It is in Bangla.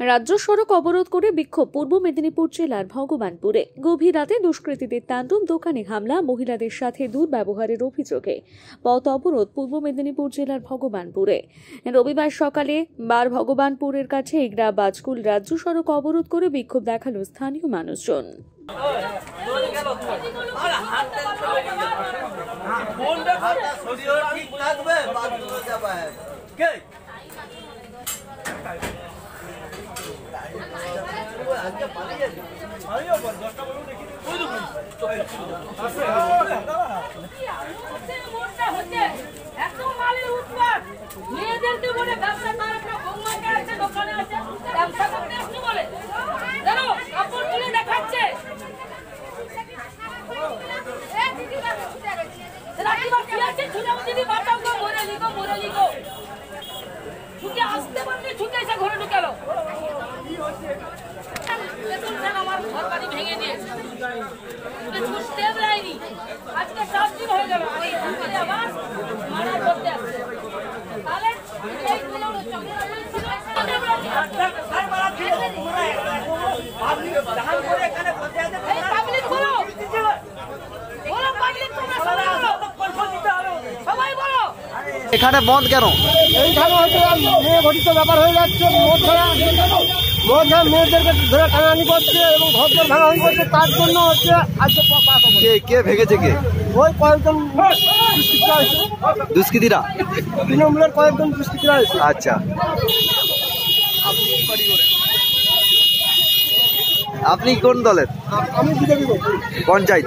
রাজ্য সড়ক অবরোধ করে বিক্ষোভ পূর্ব মেদিনীপুর জেলার ভগবানপুরে। গভীর রাতে দুষ্কৃতীদের তাণ্ডব, দোকানে হামলা, মহিলাদের সাথে দুর্ব্যবহারের অভিযোগে পথ অবরোধ পূর্ব মেদিনীপুর জেলার ভগবানপুরে। রবিবার সকালে ভগবানপুরের কাছে ইগরা বাজকুল রাজ্য সড়ক অবরোধ করে বিক্ষোভ দেখালো স্থানীয় মানুষজন। আসতে পারলে ছুটে এসে ঘরে ঢুকালো। আমার ঘর বাড়ি ভেঙে দিয়েছে, ছুটতে দেয়নি। আজকে 7 দিন হয়ে গেল, আবার মারা করতে আসছে। তাহলে এখানে বন্ধ কেন? এইখানে হয়তো মেয়ে ঘটিত ব্যাপার হয়ে যাচ্ছে। মদ ধরা মেয়েদেরকে ধরে টানানি করছে এবং ঘর ভাঙাভাঙি করছে, তার জন্য হচ্ছে আজকে কে ভেঙেছে? কে? ওই কয়েকজন দুষ্কৃতীরা, তৃণমূলের কয়েকজন দুষ্কৃতীরা এসে। আচ্ছা, আপনি কোন দলের? আমি বিজেপি পঞ্চায়েত।